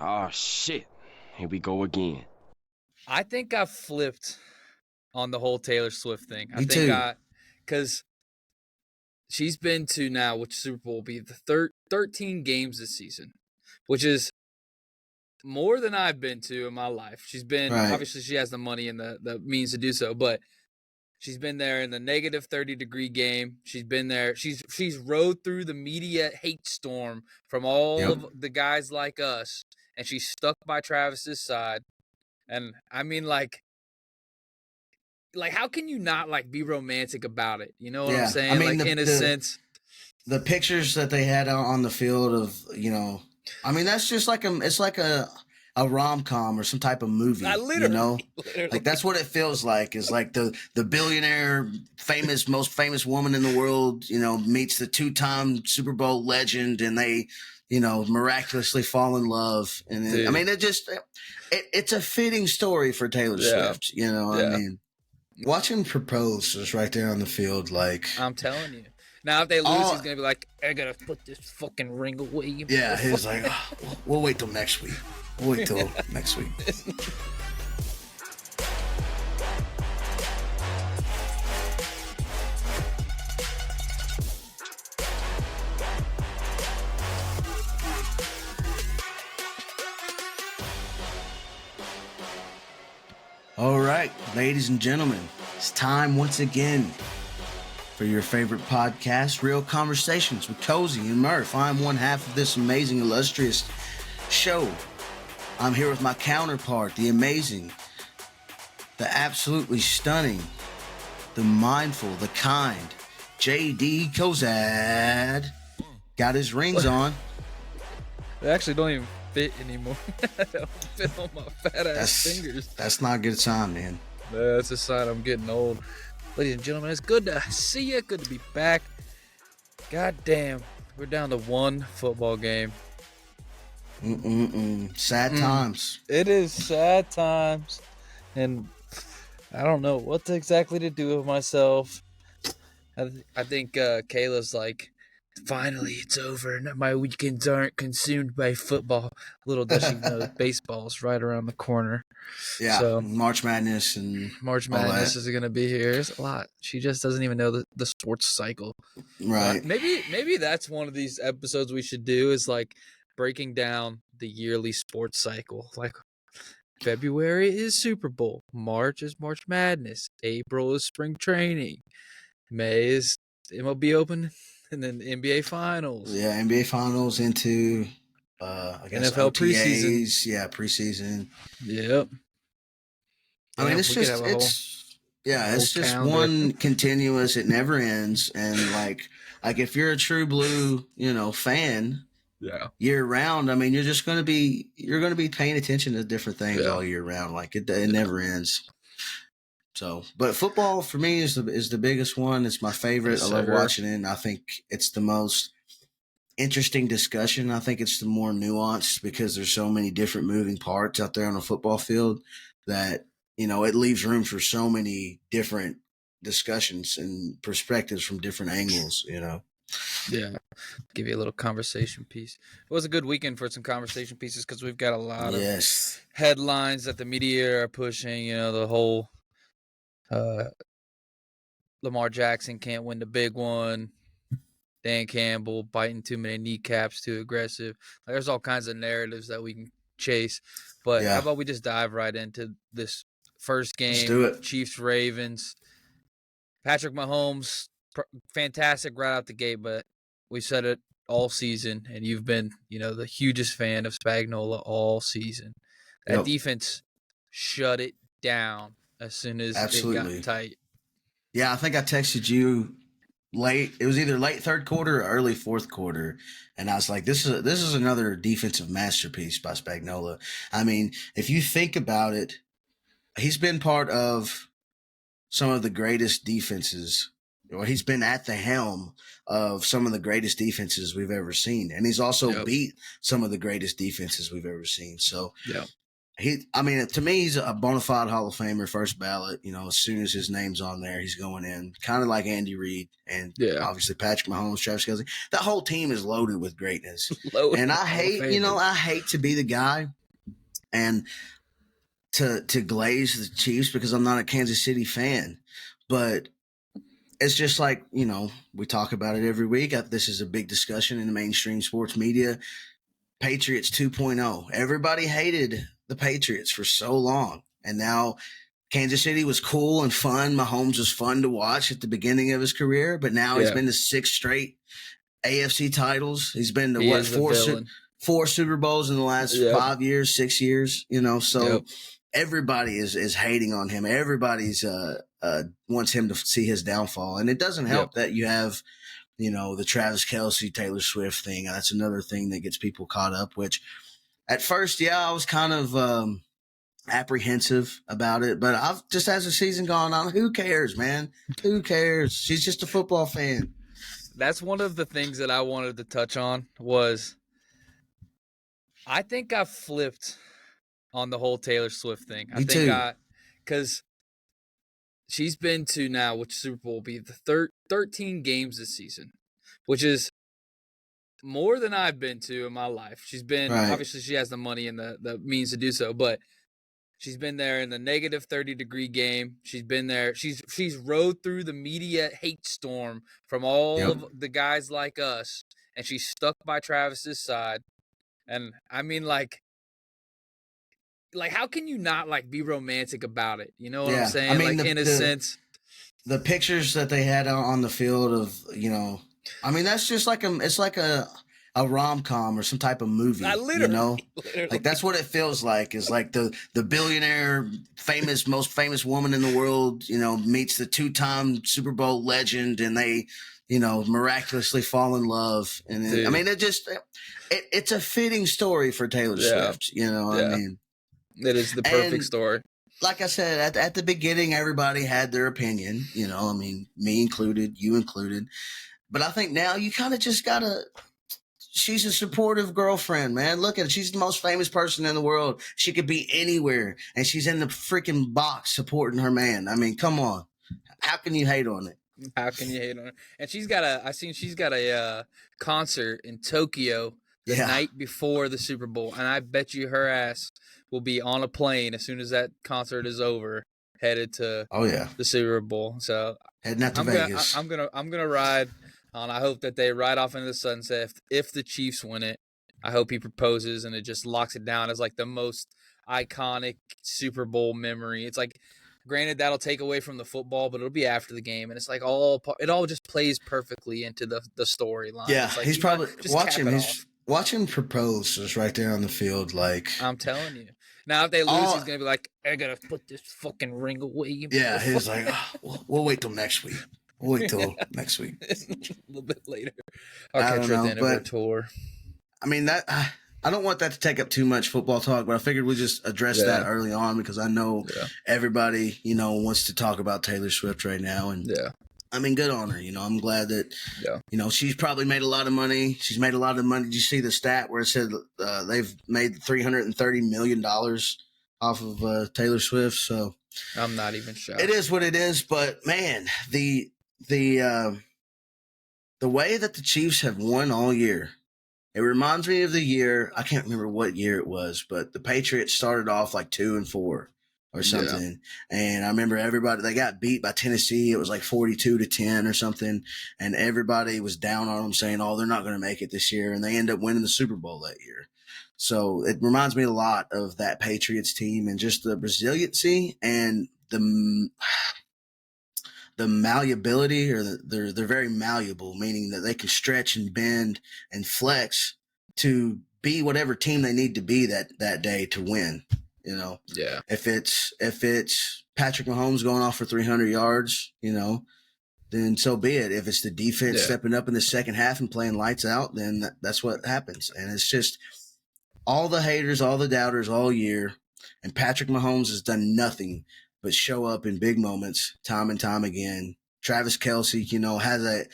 Oh shit. Here we go again. I think I flipped on the whole Taylor Swift thing. Me too. Because she's been to now, which Super Bowl will be the 13 games this season, which is more than I've been to in my life. She's been, obviously she has the money and the means to do so, but she's been there in the negative 30-degree game. She's been there. She's rode through the media hate storm from all of the guys like us, and she's stuck by Travis's side. And I mean, like how can you not be romantic about it? You know what I'm saying? I mean, in a sense, the pictures that they had on the field of, I mean, that's just it's like a rom-com or some type of movie, literally. Like that's what it feels like. Is like the billionaire, most famous woman in the world, meets the 2-time Super Bowl legend, and they, miraculously fall in love. And then, I mean, it's a fitting story for Taylor Swift. I mean, watch him propose just right there on the field. Like, I'm telling you. Now, if they lose, he's going to be like, I got to put this fucking ring away. Yeah, he's like, we'll wait till next week. We'll wait till next week. All right, ladies and gentlemen, it's time once again for your favorite podcast, Real Conversations with Cozy and Murph. I'm one half of this amazing, illustrious show. I'm here with my counterpart, the amazing, the absolutely stunning, the mindful, the kind, J.D. Kozad. Got his rings on. They actually don't even fit anymore. They don't fit on my fat ass fingers. That's not a good sign, man. That's a sign I'm getting old. Ladies and gentlemen, it's good to see you. Good to be back. God damn, we're down to one football game. Sad times. It is sad times. And I don't know what exactly to do with myself. I think Kayla's like, finally, it's over. My weekends aren't consumed by football. Little does she know, baseball's right around the corner. Yeah, so, March Madness is going to be here. There's a lot. She just doesn't even know the sports cycle. Right. Maybe that's one of these episodes we should do is like breaking down the yearly sports cycle. Like February is Super Bowl. March is March Madness. April is spring training. May is MLB Open. And then the NBA Finals. Yeah, NBA Finals into, I guess, NFL OTAs. preseason. Yeah, preseason. Yep. I mean, it's just one continuous. It never ends. And like if you're a true blue, fan, year round. I mean, you're going to be paying attention to different things all year round. Like it never ends. So, but football for me is the biggest one. It's my favorite. I love watching it. And I think it's the most interesting discussion. I think it's the more nuanced because there's so many different moving parts out there on a football field that, it leaves room for so many different discussions and perspectives from different angles, Yeah. Give you a little conversation piece. It was a good weekend for some conversation pieces because we've got a lot of headlines that the media are pushing, the whole Lamar Jackson can't win the big one. Dan Campbell biting too many kneecaps, too aggressive. There's all kinds of narratives that we can chase. But how about we just dive right into this first game? Let's do it. Chiefs-Ravens. Patrick Mahomes, fantastic right out the gate, but we said it all season, and you've been, the hugest fan of Spagnuolo all season. That defense shut it down as soon as it got tight. Yeah, I think I texted you late. It was either late third quarter or early fourth quarter, and I was like, "This is another defensive masterpiece by Spagnuolo." I mean, if you think about it, he's been part of some of the greatest defenses, or he's been at the helm of some of the greatest defenses we've ever seen, and he's also beat some of the greatest defenses we've ever seen. So, To me, he's a bona fide Hall of Famer, first ballot. As soon as his name's on there, he's going in. Kind of like Andy Reid and obviously Patrick Mahomes, Travis Kelce. That whole team is loaded with greatness. And I hate to be the guy and to glaze the Chiefs because I'm not a Kansas City fan, but it's just like, we talk about it every week. This is a big discussion in the mainstream sports media. Patriots 2.0. Everybody hated the Patriots for so long. And now Kansas City was cool and fun. Mahomes was fun to watch at the beginning of his career, but now he's been to 6 straight AFC titles. He's been to four Super Bowls in the last 5 years, 6 years, so everybody is hating on him. Everybody's wants him to see his downfall. And it doesn't help that you have, the Travis Kelce, Taylor Swift thing. That's another thing that gets people caught up, which at first, I was kind of apprehensive about it. But I've just, as the season gone on, who cares, man? Who cares? She's just a football fan. That's one of the things that I wanted to touch on was I think I flipped on the whole Taylor Swift thing. Because she's been to now, which Super Bowl will be the 13 games this season, which is more than I've been to in my life. She's been, obviously she has the money and the means to do so, but she's been there in the negative 30-degree game. She's been there. She's rode through the media hate storm from all of the guys like us, and she's stuck by Travis's side. And I mean, like how can you not be romantic about it? You know what I'm saying? I mean, in a sense, the pictures that they had on the field of, that's just it's like a rom-com or some type of movie, literally. Like that's what it feels like. Is like the billionaire, most famous woman in the world, meets the 2-time Super Bowl legend, and they, miraculously fall in love. And then, it's a fitting story for Taylor Swift. It is the perfect story. Like I said, at the beginning, everybody had their opinion, me included, you included. But I think now you kind of just she's a supportive girlfriend, man. Look at it. She's the most famous person in the world. She could be anywhere, and she's in the freaking box supporting her man. I mean, come on. How can you hate on it? How can you hate on her? And she's got a concert in Tokyo the night before the Super Bowl. And I bet you her ass will be on a plane as soon as that concert is over, headed to the Super Bowl. So heading out to Vegas. I'm gonna ride on. I hope that they ride off into the sunset. If the Chiefs win it, I hope he proposes and it just locks it down as like the most iconic Super Bowl memory. It's like, granted, that'll take away from the football, but it'll be after the game, and it's like it all just plays perfectly into the storyline. Yeah, like he's probably watch him propose just right there on the field. Like, I'm telling you. Now, if they lose, he's gonna be like, "I gotta put this fucking ring away." Yeah, he's like, we'll wait till next week. We'll wait till next week. A little bit later. I'll catch her at the end of her tour. I mean, I don't want that to take up too much football talk, but I figured we just address that early on because I know everybody, wants to talk about Taylor Swift right now. And I mean, good on her. I'm glad that, she's probably made a lot of money. She's made a lot of money. Did you see the stat where it said they've made $330 million off of Taylor Swift? So I'm not even shocked. It is what it is. But man, the way that the Chiefs have won all year, it reminds me of the year, I can't remember what year it was, but the Patriots started off like 2-4 or something. Yeah. And I remember they got beat by Tennessee. It was like 42-10 or something. And everybody was down on them saying, they're not going to make it this year. And they end up winning the Super Bowl that year. So it reminds me a lot of that Patriots team and just the resiliency and the malleability, or they're very malleable, meaning that they can stretch and bend and flex to be whatever team they need to be that day to win. Yeah. If it's Patrick Mahomes going off for 300 yards, then so be it. If it's the defense stepping up in the second half and playing lights out, then that's what happens. And it's just all the haters, all the doubters all year, and Patrick Mahomes has done nothing but show up in big moments time and time again. Travis Kelce, has a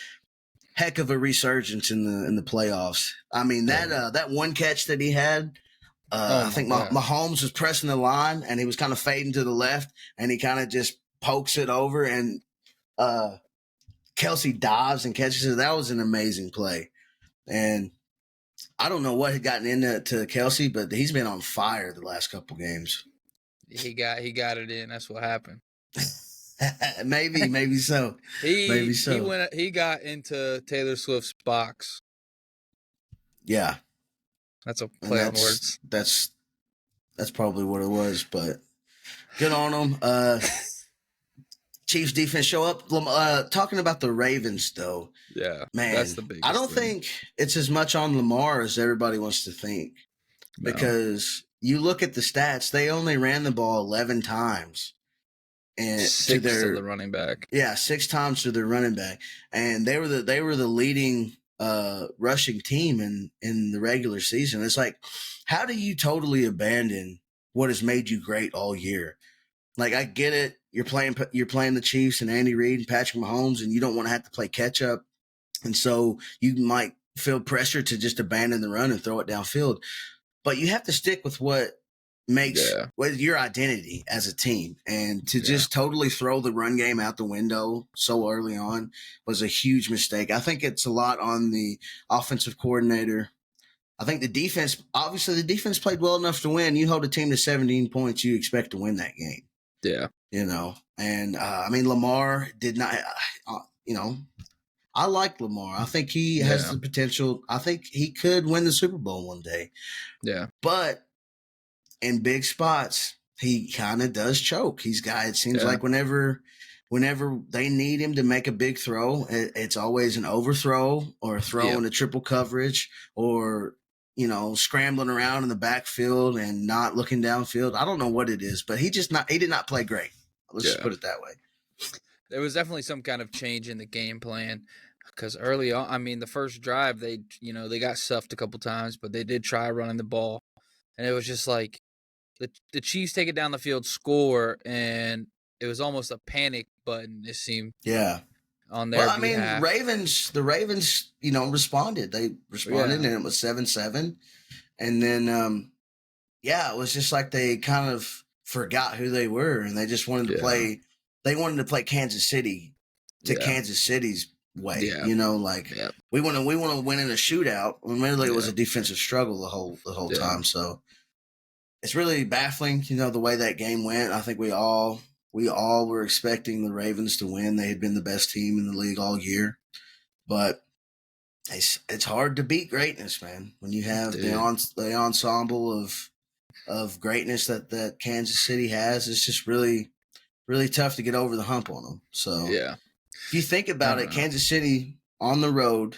heck of a resurgence in the playoffs. I mean, that one catch that he had I think Mahomes was pressing the line, and he was kind of fading to the left, and he kind of just pokes it over, and Kelsey dives and catches it. That was an amazing play. And I don't know what had gotten into Kelsey, but he's been on fire the last couple games. He got it in. That's what happened. maybe so. He got into Taylor Swift's box. Yeah. That's a play on words. That's probably what it was, but good on them. Chiefs defense show up. Talking about the Ravens, though. Yeah, man, that's the biggest I don't think it's as much on Lamar as everybody wants to think. No. Because you look at the stats, they only ran the ball 11 times. And 6 to the running back. Yeah, 6 times to their running back. And they were the leading rushing team in the regular season. It's like, how do you totally abandon what has made you great all year? Like, I get it. You're playing the Chiefs and Andy Reid and Patrick Mahomes, and you don't want to have to play catch up. And so you might feel pressure to just abandon the run and throw it downfield. But you have to stick with what makes your identity as a team. And to just totally throw the run game out the window so early on was a huge mistake. I think it's a lot on the offensive coordinator. I think the defense played well enough to win. You hold a team to 17 points, you expect to win that game. Yeah. And I mean, Lamar did not, I like Lamar. I think he has the potential. I think he could win the Super Bowl one day. Yeah. But in big spots, he kind of does choke. It seems like whenever they need him to make a big throw, it's always an overthrow or a throw into triple coverage or, scrambling around in the backfield and not looking downfield. I don't know what it is, but he did not play great. Let's just put it that way. There was definitely some kind of change in the game plan because early on, I mean, the first drive, they got stuffed a couple times, but they did try running the ball. And it was just like the Chiefs take it down the field, score, and it was almost a panic button, it seemed. Yeah. On their behalf. The Ravens, responded. They responded, and it was 7-7. And then, it was just like they kind of forgot who they were, and they just wanted to play. They wanted to play Kansas City to Kansas City's way. Yeah. We want to win in a shootout. When really it was a defensive struggle the whole time. So it's really baffling, the way that game went. I think we all were expecting the Ravens to win. They had been the best team in the league all year. But it's hard to beat greatness, man. When you have the ensemble of greatness that Kansas City has, it's just really, really tough to get over the hump on them. So if you think about it, Kansas City on the road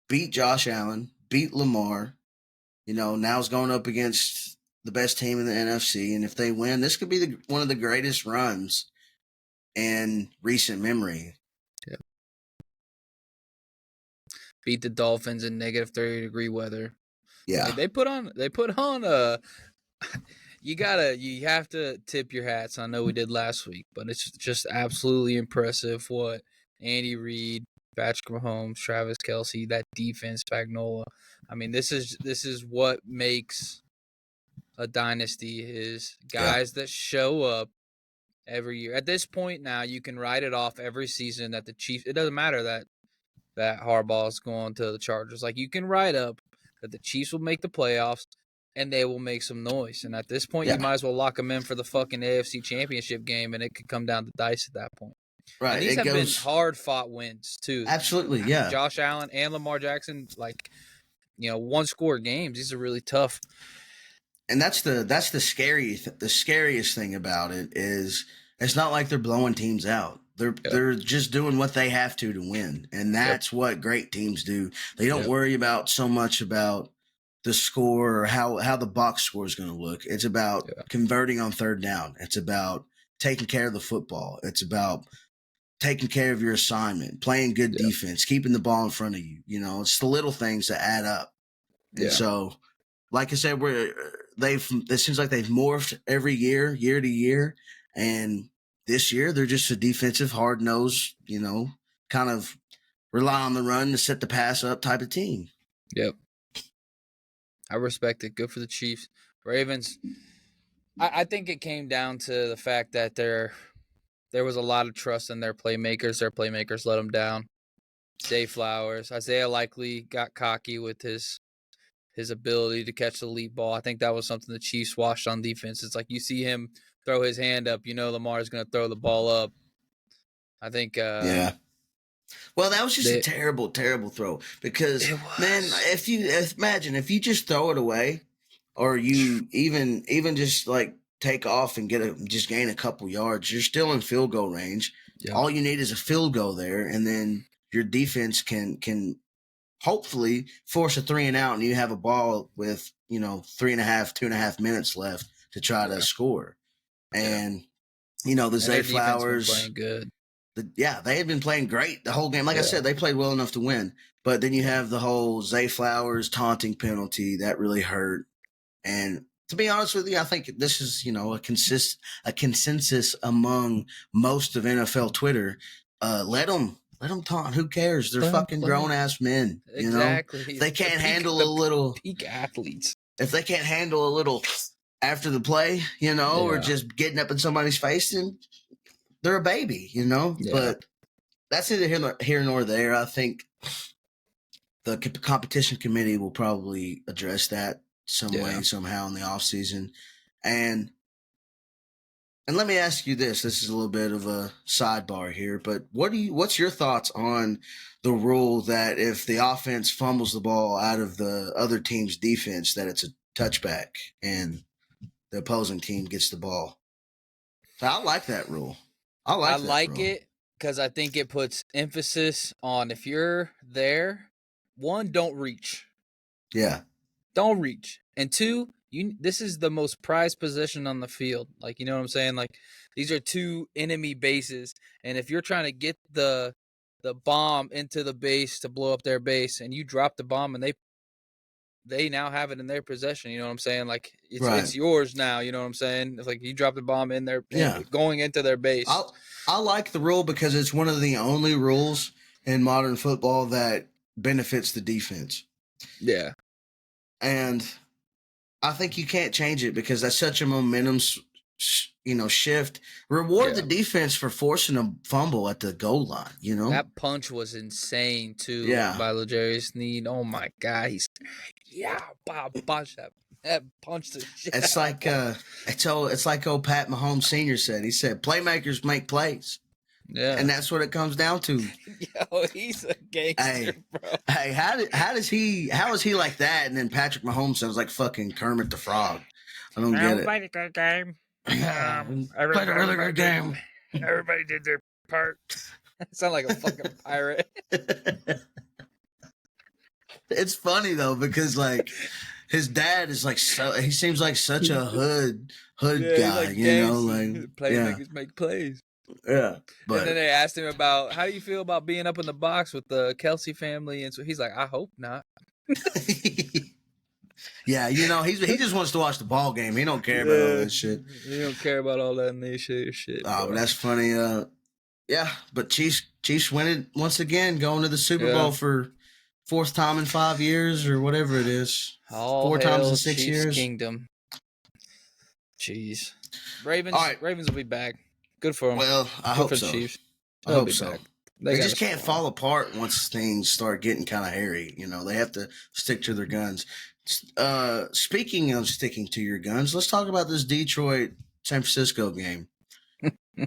beat Josh Allen, beat Lamar, now is going up against the best team in the NFC. And if they win, this could be one of the greatest runs in recent memory. Yeah. Beat the Dolphins in negative 30-degree weather. Yeah. They put on you have to tip your hats. I know we did last week, but it's just absolutely impressive what Andy Reid, Patrick Mahomes, Travis Kelce, that defense, Spagnuolo. I mean, this is what makes a dynasty is guys that show up every year. At this point now, you can write it off every season that the Chiefs. It doesn't matter that Harbaugh is going to the Chargers. Like, you can write up that the Chiefs will make the playoffs and they will make some noise. And at this point, you might as well lock them in for the fucking AFC Championship game, and it could come down to dice at that point. Right. And these have been hard-fought wins too. Absolutely, yeah. Josh Allen and Lamar Jackson, one-score games. These are really tough. And that's the scariest thing about it is it's not like they're blowing teams out. They're just doing what they have to win, and that's what great teams do. They don't worry about so much about the score or how the box score is going to look. It's about converting on third down. It's about taking care of the football. It's about taking care of your assignment, playing good defense, keeping the ball in front of you. It's the little things that add up. And so, like I said, it seems like they've morphed every year to year. And this year, they're just a defensive, hard-nosed, kind of rely on the run to set the pass up type of team. Yep. I respect it. Good for the Chiefs. Ravens, I think it came down to the fact that there was a lot of trust in their playmakers. Their playmakers let them down. Zay Flowers, Isaiah Likely got cocky with his ability to catch the lead ball. I think that was something the Chiefs watched on defense. It's like you see him throw his hand up, Lamar's going to throw the ball up. I think yeah. Well, that was just a terrible, terrible throw because, man, if you just throw it away or you even just like take off and just gain a couple yards, you're still in field goal range. Yep. All you need is a field goal there, and then your defense can hopefully force a 3 and out, and you have a ball with 2.5 minutes left to try to score. And the Zay Flowers playing good. They had been playing great the whole game. Like I said, they played well enough to win. But then you have the whole Zay Flowers taunting penalty that really hurt. And to be honest with you, I think this is a consensus among most of NFL Twitter. Let them taunt. Who cares? They're fucking grown ass men. Exactly. If they can't handle a little peak athletes. If they can't handle a little after the play, or just getting up in somebody's face, then they're a baby, Yeah. But that's neither here nor there. I think the competition committee will probably address that some way, somehow in the offseason. And let me ask you this. This is a little bit of a sidebar here, but what's your thoughts on the rule that if the offense fumbles the ball out of the other team's defense, that it's a touchback and the opposing team gets the ball? So I like that rule. I like it because I think it puts emphasis on if you're there, one, don't reach. Yeah. Don't reach. And two, this is the most prized possession on the field. Like, you know what I'm saying? Like, these are two enemy bases. And if you're trying to get the bomb into the base to blow up their base and you drop the bomb and they now have it in their possession, you know what I'm saying? Like, it's yours now, you know what I'm saying? It's like you drop the bomb in there, going into their base. I like the rule because it's one of the only rules in modern football that benefits the defense. Yeah. And I think you can't change it because that's such a momentum, shift. Reward the defense for forcing a fumble at the goal line, That punch was insane, too, by L'Jarius Sneed. Oh, my God. Bob Bosch, that punched the shit. It's like it's like old Pat Mahomes Sr. said. He said, playmakers make plays. Yeah. And that's what it comes down to. Yo, he's a gangster, bro. Hey, how is he like that? And then Patrick Mahomes sounds like fucking Kermit the Frog. I don't get it. Played a good game. Played a really good game. Everybody did their part. Sound like a fucking pirate. It's funny though because like his dad is like he seems like such a hood guy, like playmakers make plays. Yeah, but and then they asked him about how do you feel about being up in the box with the Kelsey family, and so he's like, I hope not. Yeah, he just wants to watch the ball game. He don't care about all that shit. He don't care about all that naysay shit. Oh, but that's funny. But Chiefs win it once again, going to the Super Bowl for 4th time in 5 years or whatever it is. 4 times in 6 years. Kingdom. Jeez. Ravens will be back. Good for them. Well, I hope so. Chiefs. I hope so. They just can't fall apart once things start getting kind of hairy. They have to stick to their guns. Speaking of sticking to your guns, let's talk about this Detroit San Francisco game.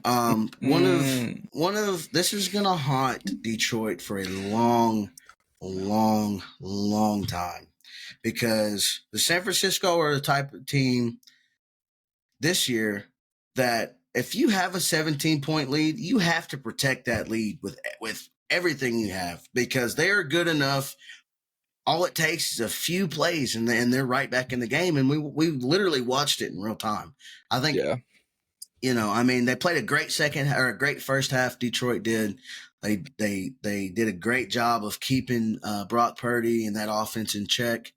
One of this is gonna haunt Detroit for a long time because the San Francisco are the type of team this year that if you have a 17-point lead, you have to protect that lead with everything you have because they are good enough. All it takes is a few plays and they're right back in the game. And we literally watched it in real time. I think, they played a great first half. Detroit did. They did a great job of keeping Brock Purdy and that offense in check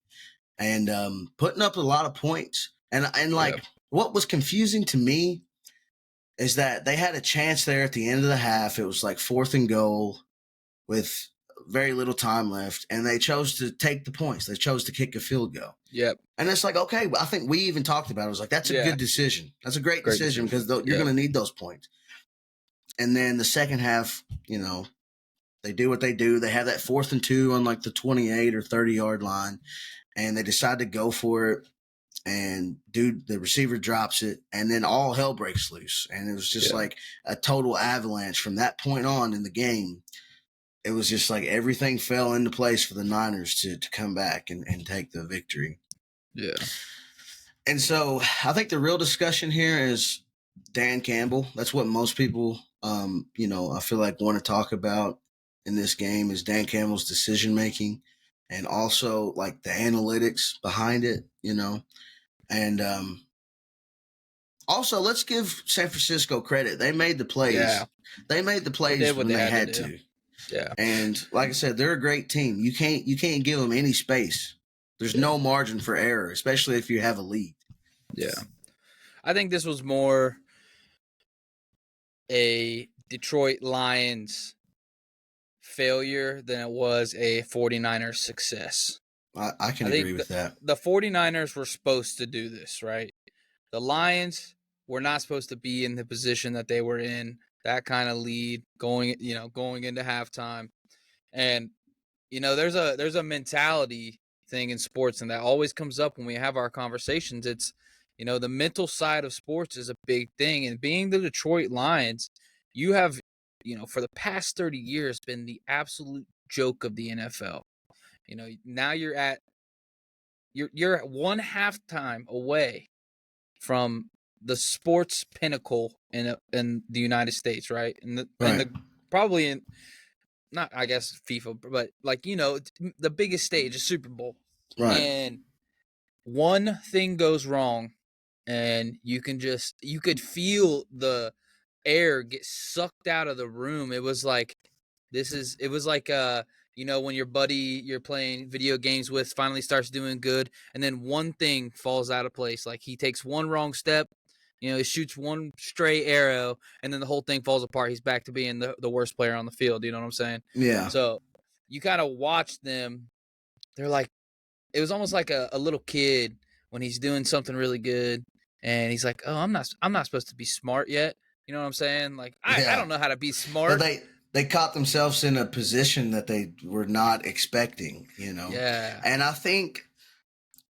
and putting up a lot of points. What was confusing to me is that they had a chance there at the end of the half. It was like 4th and goal with very little time left, and they chose to take the points. They chose to kick a field goal. Yep. And it's like, okay, I think we even talked about it. It was like, that's a good decision. That's a great decision because you're going to need those points. And then the second half, you know, they do what they do. They have that 4th and 2 on like the 28 or 30-yard line, and they decide to go for it. And the receiver drops it, and then all hell breaks loose. And it was just like a total avalanche from that point on in the game. It was just like everything fell into place for the Niners to come back and take the victory. Yeah. And so I think the real discussion here is Dan Campbell. That's what most people, you know, I feel like want to talk about in this game is Dan Campbell's decision-making and also like the analytics behind it, you know. And also, let's give San Francisco credit. They made the plays. Yeah. They made the plays when they had to. Yeah. And like I said, they're a great team. You can't give them any space. There's no margin for error, especially if you have a lead. Yeah. I think this was more a Detroit Lions failure than it was a 49ers success. I can agree with that. The 49ers were supposed to do this, right? The Lions were not supposed to be in the position that they were in, that kind of lead going into halftime. And, you know, there's a mentality thing in sports, and that always comes up when we have our conversations. It's, you know, the mental side of sports is a big thing. And being the Detroit Lions, you have, you know, for the past 30 years been the absolute joke of the NFL. You know, now you're at one halftime away from the sports pinnacle in the United States, right? And probably in, not I guess FIFA, but like, you know, the biggest stage, the Super Bowl. Right. And one thing goes wrong, and you could feel the air get sucked out of the room. It was like you know, when your buddy you're playing video games with finally starts doing good, and then one thing falls out of place. Like he takes one wrong step, you know, he shoots one stray arrow, and then the whole thing falls apart. He's back to being the worst player on the field. You know what I'm saying? Yeah. So you kind of watch them. They're like, it was almost like a little kid when he's doing something really good, and he's like, "Oh, I'm not supposed to be smart yet." You know what I'm saying? Like, I don't know how to be smart. But they caught themselves in a position that they were not expecting, you know? Yeah. And I think,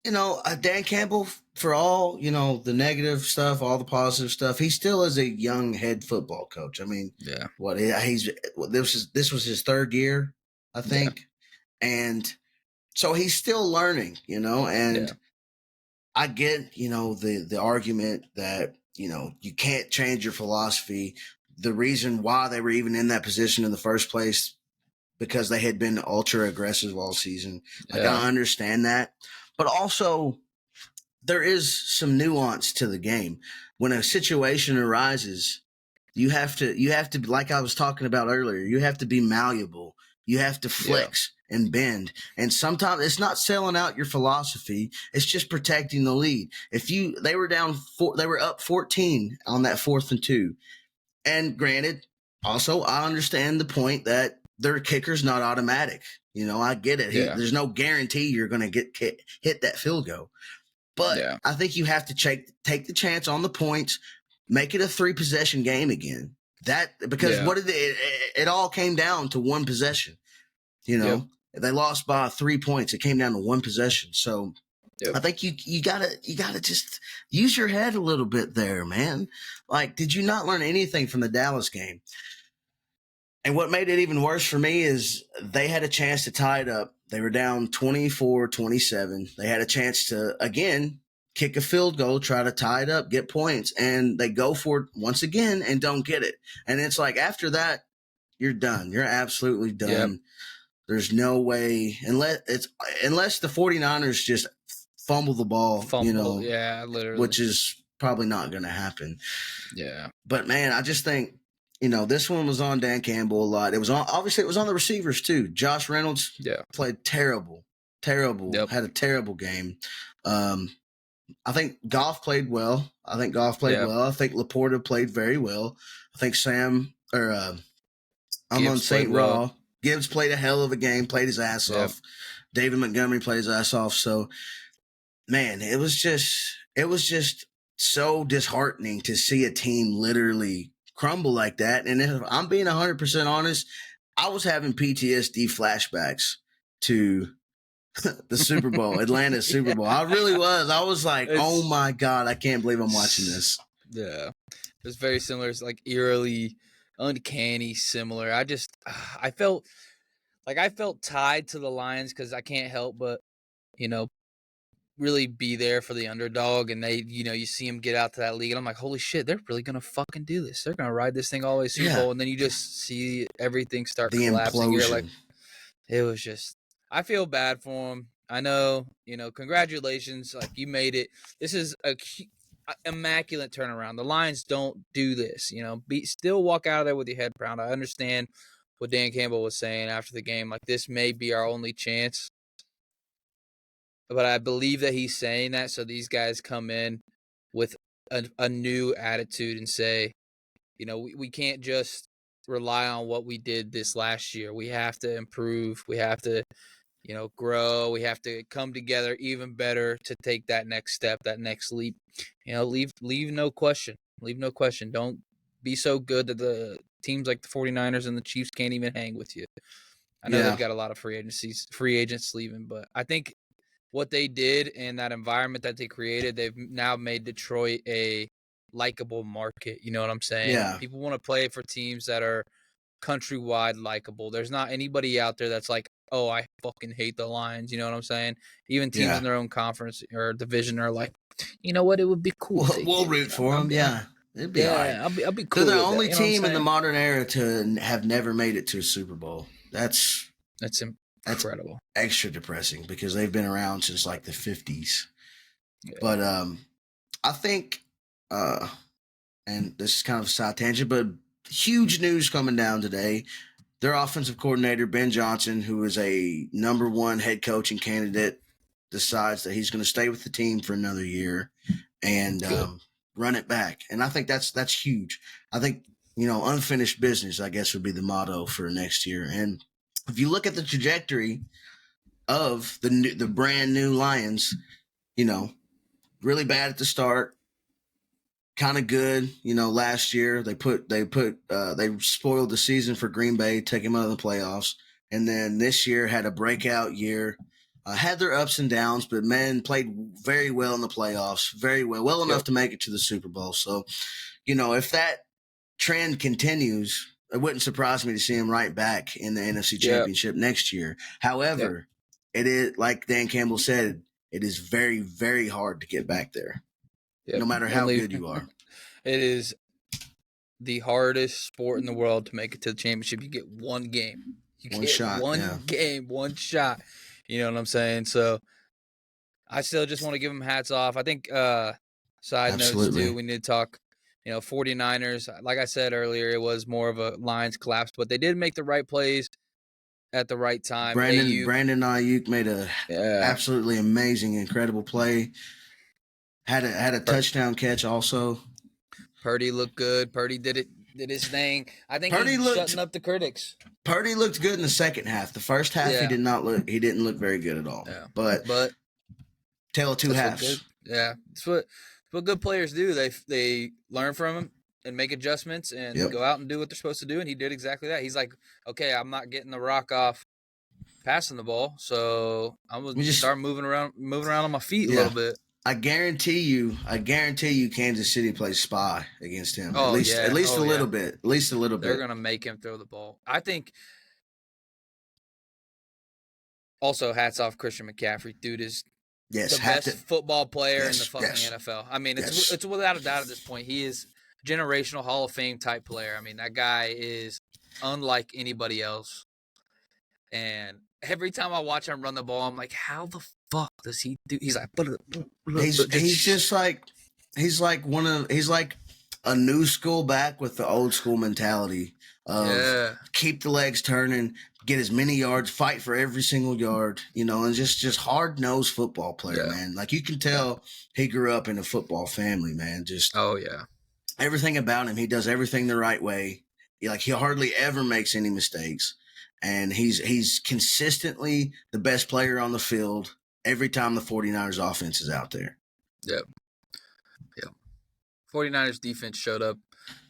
you know, Dan Campbell, for all, you know, the negative stuff, all the positive stuff, he still is a young head football coach. I mean, yeah. This was his 3rd year, I think. Yeah. And so he's still learning, you know, and I get, you know, the argument that, you know, you can't change your philosophy. The reason why they were even in that position in the first place, because they had been ultra aggressive all season. Like, I understand that. But also, there is some nuance to the game. When a situation arises, you have to, like I was talking about earlier, you have to be malleable. You have to flex and bend. And sometimes it's not selling out your philosophy. It's just protecting the lead. They were up 14 on that 4th and 2. And granted, also, I understand the point that their kicker's not automatic. You know, I get it. There's no guarantee you're going to hit that field goal. But I think you have to take the chance on the points, make it a 3-possession game again. Because what did it all came down to one possession. You know, they lost by 3 points. It came down to one possession. So I think you gotta just use your head a little bit there, man. Like, did you not learn anything from the Dallas game? And what made it even worse for me is they had a chance to tie it up. They were down 24-27. They had a chance to, again, kick a field goal, try to tie it up, get points, and they go for it once again and don't get it. And it's like, after that, you're done. You're absolutely done. Yep. There's no way, unless the 49ers just fumble the ball, you know, literally, which is probably not going to happen. Yeah. But man, I just think, you know, this one was on Dan Campbell a lot. It was on the receivers too. Josh Reynolds played terrible, had a terrible game. I think Goff played well. I think Laporta played very well. I think I'm on St. Raw. Gibbs played a hell of a game, played his ass off. David Montgomery played his ass off. So, man, it was just so disheartening to see a team literally crumble like that. And if I'm being 100% honest, I was having PTSD flashbacks to the Super Bowl, Atlanta's Super Bowl. I really was. I was like, oh my God, I can't believe I'm watching this. Yeah. It was very similar. It's like eerily, uncanny, similar. I felt tied to the Lions because I can't help but, really be there for the underdog. And they, you see them get out to that league. And I'm like, holy shit, they're really going to fucking do this. They're going to ride this thing all the way to Super Bowl. And then you just see everything start collapsing. You're like, it was just, I feel bad for them. I know, congratulations. Like, you made it. This is a immaculate turnaround. The Lions don't do this, still walk out of there with your head down. I understand what Dan Campbell was saying after the game. Like, this may be our only chance. But I believe that he's saying that so these guys come in with a new attitude and say, we can't just rely on what we did this last year. We have to improve. We have to, grow. We have to come together even better to take that next step, that next leap. Leave no question. Leave no question. Don't be so good that the teams like the 49ers and the Chiefs can't even hang with you. I know they've got a lot of free agents leaving, but I think what they did and that environment that they created, they've now made Detroit a likable market. You know what I'm saying? Yeah. People want to play for teams that are countrywide likable. There's not anybody out there that's like, oh, I fucking hate the Lions. You know what I'm saying? Even teams in their own conference or division are like, you know what? It would be cool. We'll root for them. Yeah. It'd be all right. I'll be cool. They're the only team in the modern era to have never made it to a Super Bowl. That's incredible. That's extra depressing because they've been around since like the 50s. Yeah. But I think, and this is kind of a side tangent, but huge news coming down today. Their offensive coordinator, Ben Johnson, who is a number one head coaching candidate, decides that he's going to stay with the team for another year and run it back. And I think that's huge. I think, unfinished business, I guess, would be the motto for next year. And if you look at the trajectory of the brand new Lions, really bad at the start, kind of good. Last year they spoiled the season for Green Bay, taking them out of the playoffs, and then this year had a breakout year. Had their ups and downs, but men played very well in the playoffs, very well enough to make it to the Super Bowl. So, if that trend continues, it wouldn't surprise me to see him right back in the NFC Championship next year. However, it is, like Dan Campbell said, it is very, very hard to get back there, no matter how good you are. It is the hardest sport in the world to make it to the championship. You get one game. One shot. You know what I'm saying? So I still just want to give them hats off. I think side notes too, we need to talk, 49ers. Like I said earlier, it was more of a Lions collapse, but they did make the right plays at the right time. Brandon Ayuk made a absolutely amazing, incredible play. Had a touchdown catch also. Purdy looked good. Purdy did his thing. I think he's shutting up the critics. Purdy looked good in the second half. The first half he didn't look very good at all. Yeah. But tale of two halves. It's what good players do. They learn from him and make adjustments and go out and do what they're supposed to do. And he did exactly that. He's like, okay, I'm not getting the rock off passing the ball, so I'm gonna start moving around on my feet a little bit. I guarantee you, Kansas City plays spy against him. At least a little bit. At least a little bit. They're gonna make him throw the ball. I think. Also, hats off Christian McCaffrey. Dude is the best football player in the fucking NFL. I mean, it's without a doubt at this point. He is generational Hall of Fame type player. I mean, that guy is unlike anybody else. And every time I watch him run the ball, I'm like, how the fuck does he do? He's like, he's like a new school back with the old school mentality of keep the legs turning, get as many yards, fight for every single yard, and just hard-nosed football player, man. Like, you can tell he grew up in a football family, man. Just everything about him, he does everything the right way. He hardly ever makes any mistakes. and he's consistently the best player on the field every time the 49ers offense is out there. Yep. 49ers defense showed up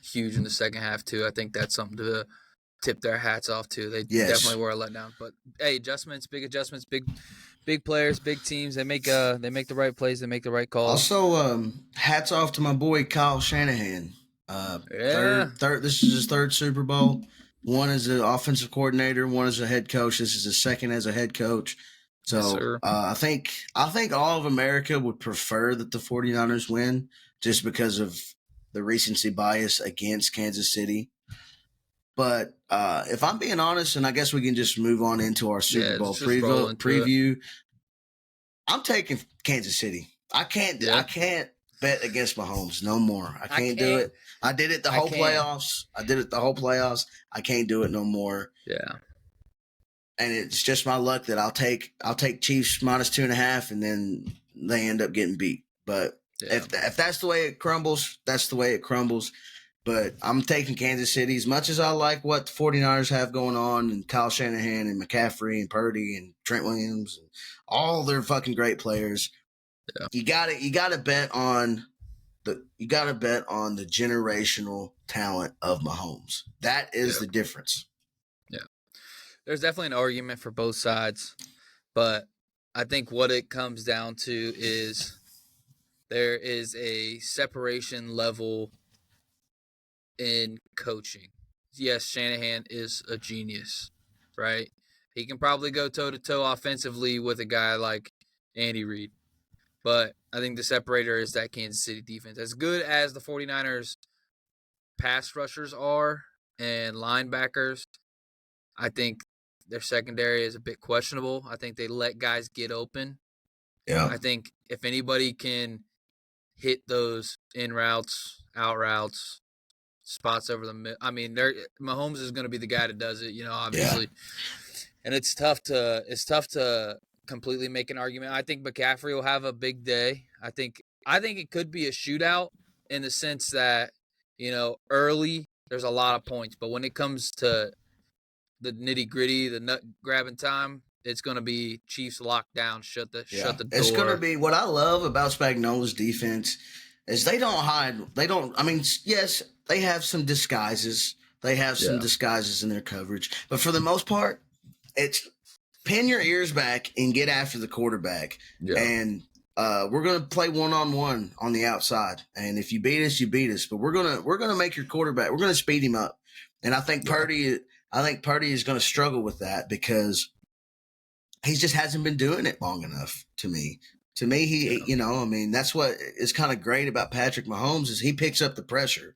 huge in the second half too. I think that's something to tip their hats off to. They definitely were a letdown. But hey, big adjustments, big players, big teams. They make the right plays, they make the right calls. Also, hats off to my boy Kyle Shanahan. Third. This is his third Super Bowl. One as an offensive coordinator, one as a head coach. This is his second as a head coach. So I think all of America would prefer that the 49ers win just because of the recency bias against Kansas City. But if I'm being honest, and I guess we can just move on into our Super Bowl preview. I'm taking Kansas City. I can't bet against Mahomes no more. I can't do it. I did it the whole playoffs. I can't do it no more. Yeah. And it's just my luck that I'll take Chiefs minus 2.5, and then they end up getting beat. But if that's the way it crumbles, that's the way it crumbles. But I'm taking Kansas City. As much as I like what the 49ers have going on, and Kyle Shanahan and McCaffrey and Purdy and Trent Williams and all their fucking great players. Yeah. You gotta bet on the generational talent of Mahomes. That is the difference. Yeah. There's definitely an argument for both sides, but I think what it comes down to is there is a separation level in coaching. Yes, Shanahan is a genius, right? He can probably go toe-to-toe offensively with a guy like Andy Reid. But I think the separator is that Kansas City defense. As good as the 49ers pass rushers are and linebackers, I think their secondary is a bit questionable. I think they let guys get open. Yeah. I think if anybody can hit those in routes, out routes, spots over the middle. I mean, Mahomes is going to be the guy that does it, obviously. Yeah. And it's tough to completely make an argument. I think McCaffrey will have a big day. I think it could be a shootout in the sense that, early there's a lot of points, but when it comes to the nitty-gritty, the nut grabbing time, it's going to be Chiefs locked down, shut the door. It's going to be what I love about Spagnuolo's defense is they don't hide. Yes, they have some disguises. They have some disguises in their coverage. But for the most part, it's pin your ears back and get after the quarterback. Yeah. And we're going to play one-on-one on the outside. And if you beat us, you beat us. But we're going to make your quarterback. We're going to speed him up. And I think Purdy is going to struggle with that because he just hasn't been doing it long enough to me. To me, that's what is kind of great about Patrick Mahomes is he picks up the pressure.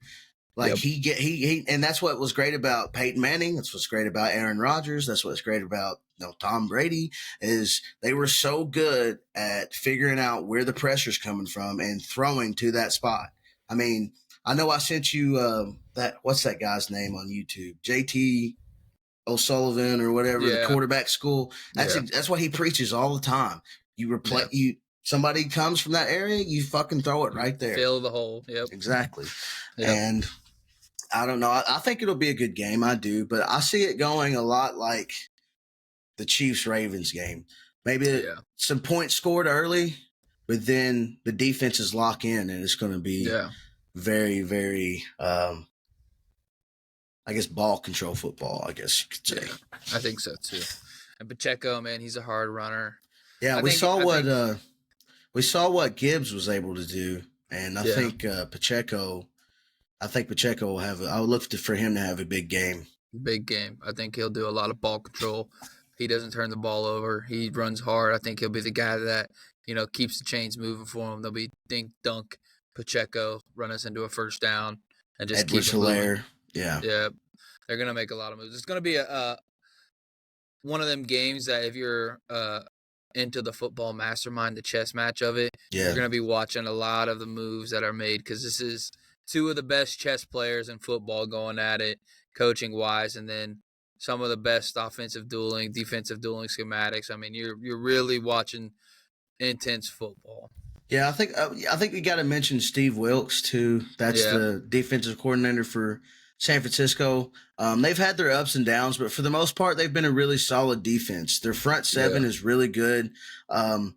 And that's what was great about Peyton Manning. That's what's great about Aaron Rodgers. That's what's great about Tom Brady is they were so good at figuring out where the pressure's coming from and throwing to that spot. I mean, I know I sent you what's that guy's name on YouTube? JT O'Sullivan or whatever, the quarterback school. That's what he preaches all the time. Somebody comes from that area, you fucking throw it right there. Fill the hole. Yep. Exactly. Yep. And I don't know. I think it'll be a good game. I do. But I see it going a lot like the Chiefs-Ravens game. Maybe some points scored early, but then the defenses lock in, and it's going to be very, very, I guess, ball control football, I guess you could say. Yeah, I think so, too. And Pacheco, man, he's a hard runner. Yeah, we saw what Gibbs was able to do, and I think Pacheco will have. I would look for him to have a big game. Big game. I think he'll do a lot of ball control. He doesn't turn the ball over. He runs hard. I think he'll be the guy that keeps the chains moving for him. They'll be dink dunk Pacheco, run us into a first down, and just keep it moving. Yeah. They're gonna make a lot of moves. It's gonna be a one of them games that if you're into the football mastermind, the chess match of it, you're going to be watching a lot of the moves that are made because this is two of the best chess players in football going at it, coaching-wise, and then some of the best offensive dueling, defensive dueling schematics. I mean, you're really watching intense football. Yeah, I think we got to mention Steve Wilkes too. That's the defensive coordinator for San Francisco. They've had their ups and downs, but for the most part, they've been a really solid defense. Their front seven is really good. The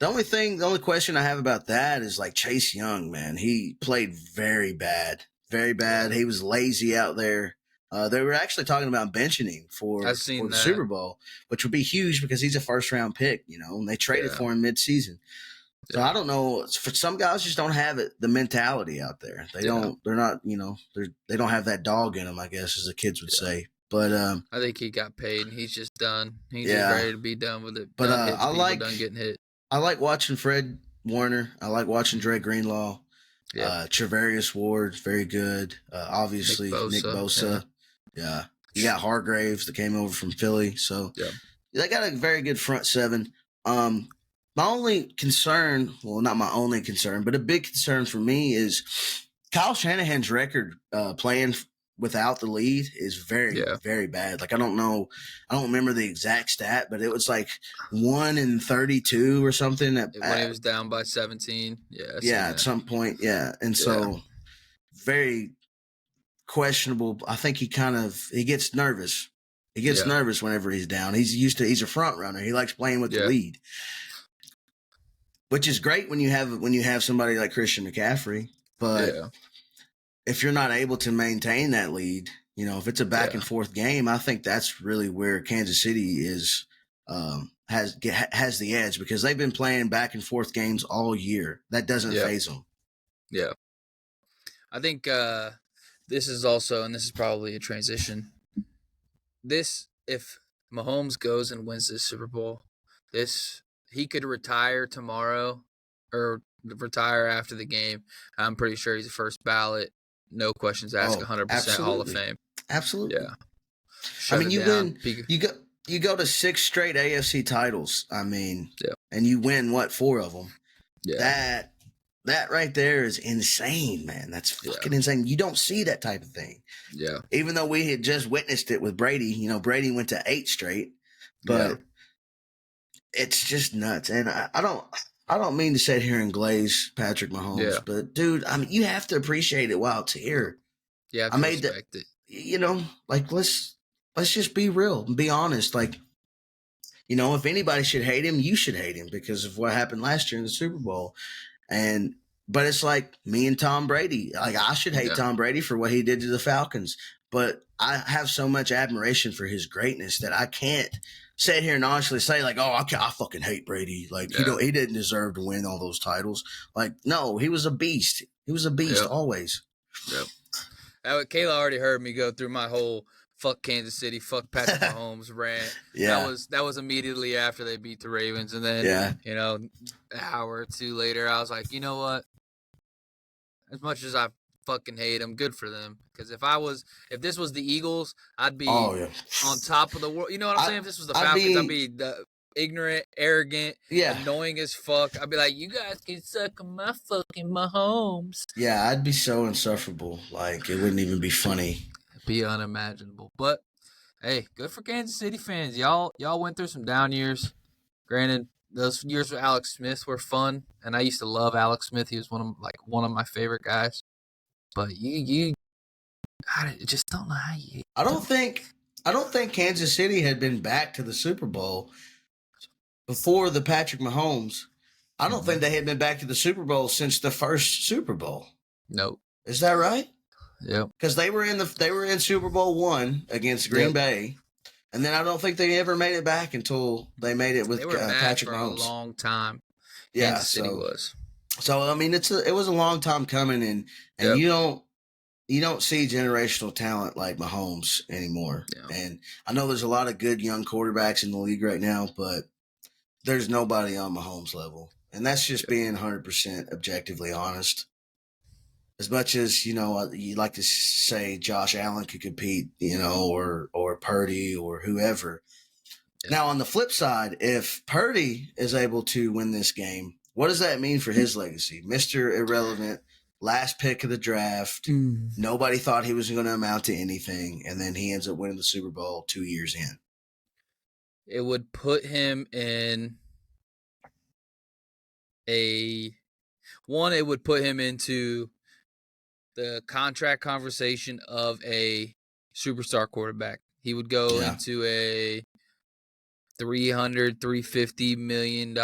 only question I have about that is like Chase Young, man. He played very bad. Very bad. He was lazy out there. They were actually talking about benching him for the Super Bowl, which would be huge because he's a first-round pick, and they traded for him mid-season. So I don't know. For some guys, just don't have the mentality out there. They don't. They're not. They don't have that dog in them, I guess, as the kids would say. But I think he got paid and he's just done. He's just ready to be done with it. But done getting hit. I like watching Fred Warner. I like watching Dre Greenlaw. Yeah. Trevarius Ward, very good. Obviously, Nick Bosa. Yeah. You got Hargraves that came over from Philly. So they got a very good front seven. My only concern, well, not my only concern, but a big concern for me is Kyle Shanahan's record playing without the lead is very, very bad. Like, I don't remember the exact stat, but it was like 1-32 or something. When he was down by 17. Yeah. At some point. Yeah. And so very questionable. I think he gets nervous. He gets nervous whenever he's down. He's a front runner. He likes playing with the lead, which is great when you have somebody like Christian McCaffrey. But if you're not able to maintain that lead, if it's a back and forth game, I think that's really where Kansas City is has the edge because they've been playing back and forth games all year. That doesn't faze them. Yeah, I think this is also, and this is probably a transition. If Mahomes goes and wins this Super Bowl, he could retire tomorrow or retire after the game. I'm pretty sure he's a first ballot, no questions asked, 100% Hall of Fame. Absolutely. Yeah. I mean, you win. You go to 6 straight AFC titles. I mean, and you win 4 of them. Yeah. That right there is insane, man. That's fucking insane. You don't see that type of thing. Yeah. Even though we had just witnessed it with Brady, Brady went to 8 straight, but it's just nuts. And I don't mean to sit here and glaze Patrick Mahomes, but dude, I mean, you have to appreciate it while it's here. Yeah, I made respect it. Like let's just be real and be honest. Like, if anybody should hate him, you should hate him because of what happened last year in the Super Bowl. But it's like me and Tom Brady. Like, I should hate Tom Brady for what he did to the Falcons, but I have so much admiration for his greatness that I can't sit here and honestly say like, oh, I fucking hate Brady. Like, he didn't deserve to win all those titles. Like, no, he was a beast. He was a beast always. Yep. Kayla already heard me go through my whole fuck Kansas City, fuck Patrick Mahomes rant. That was immediately after they beat the Ravens. And then, an hour or two later, I was like, you know what? As much as I fucking hate them, good for them. Because if this was the Eagles, I'd be on top of the world. You know what I'm saying? If this was the Falcons, I'd be the ignorant, arrogant, annoying as fuck. I'd be like, you guys can suck my fucking Mahomes. Yeah, I'd be so insufferable. Like, it wouldn't even be funny. It'd be unimaginable. But hey, good for Kansas City fans. Y'all went through some down years. Granted, those years with Alex Smith were fun, and I used to love Alex Smith. He was one of my favorite guys. But I just don't know how you. I don't think Kansas City had been back to the Super Bowl before the Patrick Mahomes. I don't think they had been back to the Super Bowl since the first Super Bowl. Nope. Is that right? Yep. Because they were in Super Bowl I against Green Bay. And then I don't think they ever made it back until they made it with Patrick Mahomes. For a long time. Kansas City was. So I mean, it was a long time coming, and you don't see generational talent like Mahomes anymore. Yeah. And I know there's a lot of good young quarterbacks in the league right now, but there's nobody on Mahomes' level, and that's just being 100% objectively honest. As much as you like to say Josh Allen could compete, or Purdy or whoever. Yeah. Now on the flip side, if Purdy is able to win this game, what does that mean for his legacy? Mr. Irrelevant, last pick of the draft. Nobody thought he was going to amount to anything, and then he ends up winning the Super Bowl 2 years in. It would put him in it would put him into the contract conversation of a superstar quarterback. He would go into a $350 million,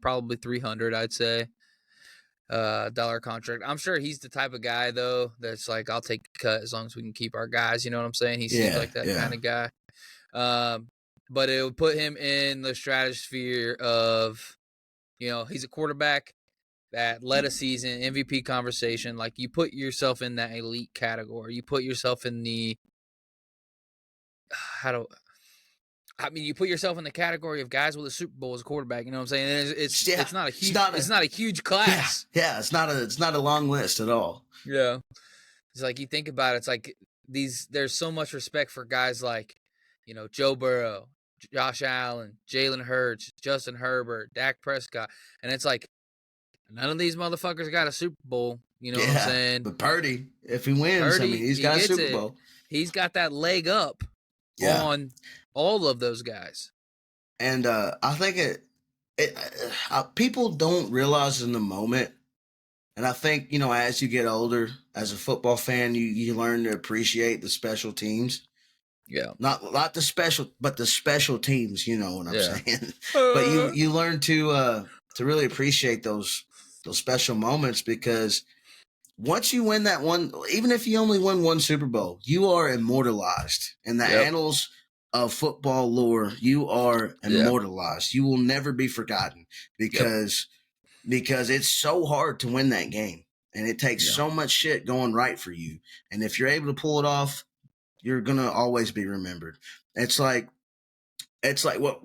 probably 300, I'd say, dollar contract. I'm sure he's the type of guy though that's like, I'll take a cut as long as we can keep our guys. You know what I'm saying? He seems like that kind of guy. But it would put him in the stratosphere of, he's a quarterback that led a season, MVP conversation. Like, you put yourself in that elite category. You put yourself in the you put yourself in the category of guys with a Super Bowl as a quarterback. You know what I'm saying? It's not a huge it's not a huge class. Yeah, it's not a long list at all. Yeah, it's like, you think about it. It's like there's so much respect for guys like, Joe Burrow, Josh Allen, Jalen Hurts, Justin Herbert, Dak Prescott, and it's like, none of these motherfuckers got a Super Bowl. You know what I'm saying? But Purdy, if he wins, he's got a Super Bowl. He's got that leg up on all of those guys. And I think people don't realize in the moment. And I think, as you get older, as a football fan, you learn to appreciate the special teams. Yeah. Not the special, but the special teams, you know what I'm saying? But you learn to really appreciate those special moments, because once you win that one, even if you only win one Super Bowl, you are immortalized in the annals of football lore. You are immortalized. You will never be forgotten, because it's so hard to win that game, and it takes so much shit going right for you. And if you're able to pull it off, you're gonna always be remembered. It's like what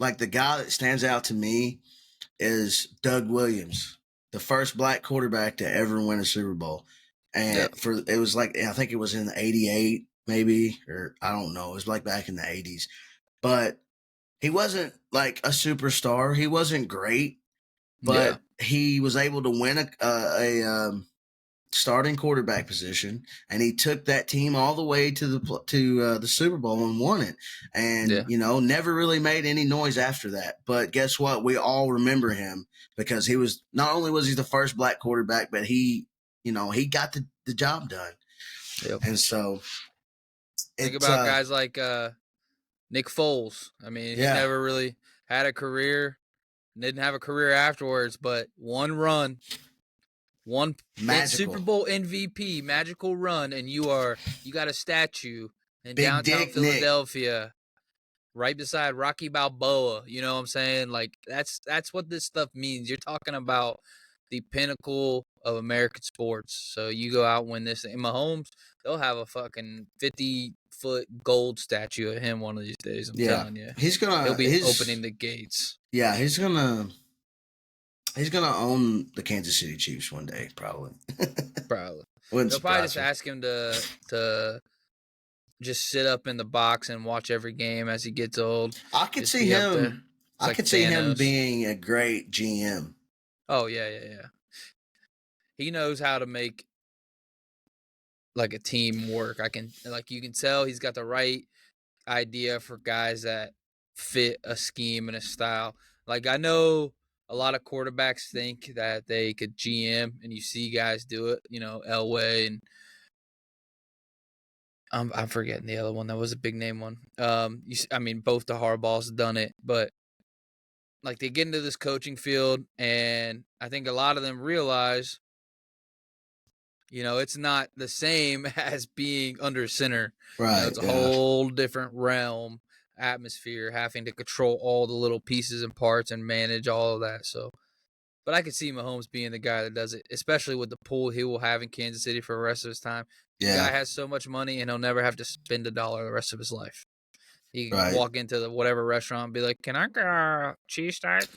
like the guy that stands out to me is Doug Williams, the first black quarterback to ever win a Super Bowl. And it was like, I think it was in '88, maybe, or I don't know. It was like back in the '80s. But he wasn't like a superstar. He wasn't great, but he was able to win a starting quarterback position, and he took that team all the way to the Super Bowl and won it. And never really made any noise after that. But guess what? We all remember him, because he was, not only was he the first black quarterback, but he got the job done. Yep. And so think about guys like Nick Foles. I mean, he never really had a career, didn't have a career afterwards, but one run. One Super Bowl MVP, magical run, and you got a statue in downtown Philadelphia, right beside Rocky Balboa. You know what I'm saying? Like, that's what this stuff means. You're talking about the pinnacle of American sports. So you go out and win this. In Mahomes, they'll have a fucking 50-foot gold statue of him one of these days. I'm telling you, he'll be opening the gates. Yeah, he's gonna own the Kansas City Chiefs one day, probably. Probably. They'll probably just ask him to just sit up in the box and watch every game as he gets old. I could see him. I could see him being a great GM. Oh yeah. He knows how to make like a team work. You can tell he's got the right idea for guys that fit a scheme and a style. Like, I know a lot of quarterbacks think that they could GM, and you see guys do it. Elway, and I'm forgetting the other one. That was a big name one. Both the Harbaughs have done it, but like, they get into this coaching field, and I think a lot of them realize, it's not the same as being under center. Right. It's a whole different realm. Atmosphere, having to control all the little pieces and parts and manage all of that. So, but I could see Mahomes being the guy that does it, especially with the pool he will have in Kansas City for the rest of his time. The guy has so much money, and he'll never have to spend $1 the rest of his life. He can walk into whatever restaurant and be like, "Can I get a cheesesteak?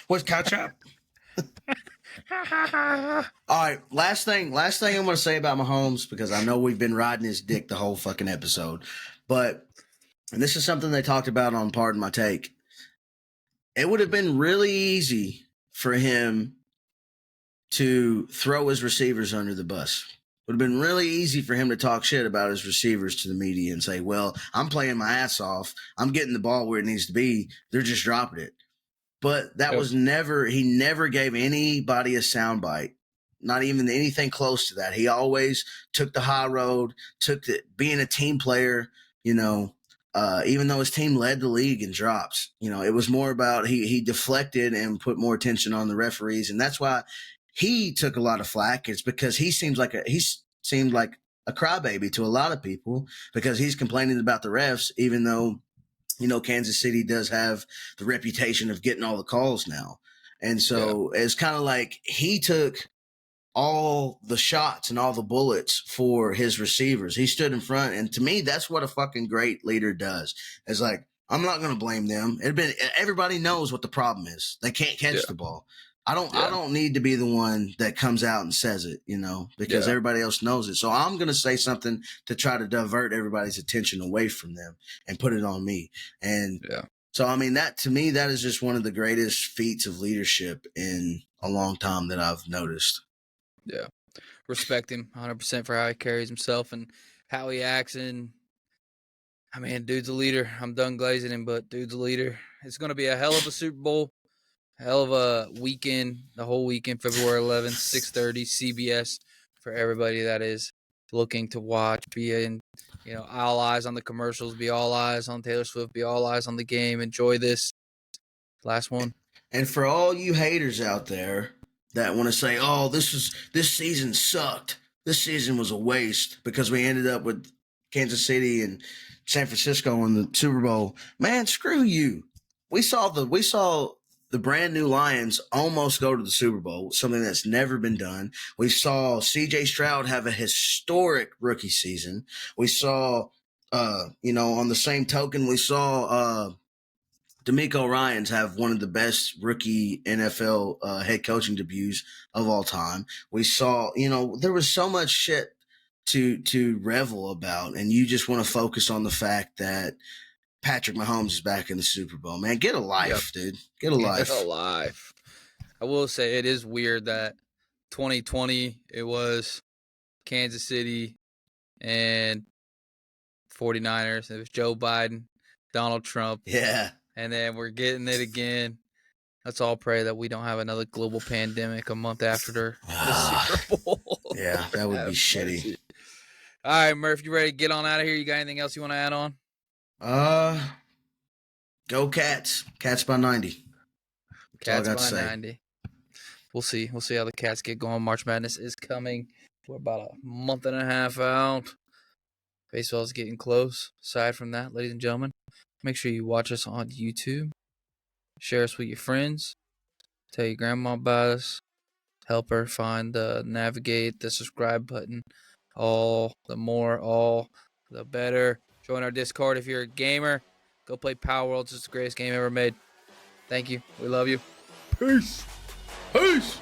What's ketchup?" All right, last thing I'm going to say about Mahomes, because I know we've been riding his dick the whole fucking episode, but. And this is something they talked about on Pardon My Take. It would have been really easy for him to throw his receivers under the bus. It would have been really easy for him to talk shit about his receivers to the media and say, well, I'm playing my ass off. I'm getting the ball where it needs to be. They're just dropping it. But that was he never gave anybody a soundbite, not even anything close to that. He always took the high road, being a team player, even though his team led the league in drops, it was more about he deflected and put more attention on the referees. And that's why he took a lot of flack. It's because he seemed like a crybaby to a lot of people because he's complaining about the refs, even though Kansas City does have the reputation of getting all the calls now. And so it's kind of like he took all the shots and all the bullets for his receivers. He stood in front. And to me, that's what a fucking great leader does. It's like, I'm not going to blame them. Everybody knows what the problem is. They can't catch the ball. I don't need to be the one that comes out and says it, because everybody else knows it. So I'm going to say something to try to divert everybody's attention away from them and put it on me. And so, I mean, that to me, that is just one of the greatest feats of leadership in a long time that I've noticed. Yeah. Respect him 100% for how he carries himself and how he acts. And I mean, dude's a leader. I'm done glazing him, but dude's a leader. It's going to be a hell of a Super Bowl. Hell of a weekend, the whole weekend, February 11th, 6:30, CBS, for everybody that is looking to watch. Be in, all eyes on the commercials, be all eyes on Taylor Swift, be all eyes on the game. Enjoy this last one. And for all you haters out there that want to say, oh, this season sucked. This season was a waste because we ended up with Kansas City and San Francisco in the Super Bowl. Man, screw you. We saw the brand new Lions almost go to the Super Bowl, something that's never been done. We saw C.J. Stroud have a historic rookie season. We saw, on the same token, we saw DeMeco Ryans have one of the best rookie NFL head coaching debuts of all time. We saw, there was so much shit to revel about, and you just want to focus on the fact that Patrick Mahomes is back in the Super Bowl. Man, get a life, dude. Get a life. Get a life. I will say it is weird that 2020 it was Kansas City and 49ers. It was Joe Biden, Donald Trump. Yeah. And then we're getting it again. Let's all pray that we don't have another global pandemic a month after the Super Bowl. Yeah, that would be shitty. All right, Murph, you ready to get on out of here? You got anything else you want to add on? Go Cats. Cats by 90. Cats by 90. We'll see. We'll see how the Cats get going. March Madness is coming. We're about a month and a half out. Baseball is getting close. Aside from that, ladies and gentlemen, make sure you watch us on YouTube. Share us with your friends. Tell your grandma about us. Help her navigate the subscribe button. All the better. Join our Discord if you're a gamer. Go play Power Worlds. It's the greatest game ever made. Thank you. We love you. Peace. Peace.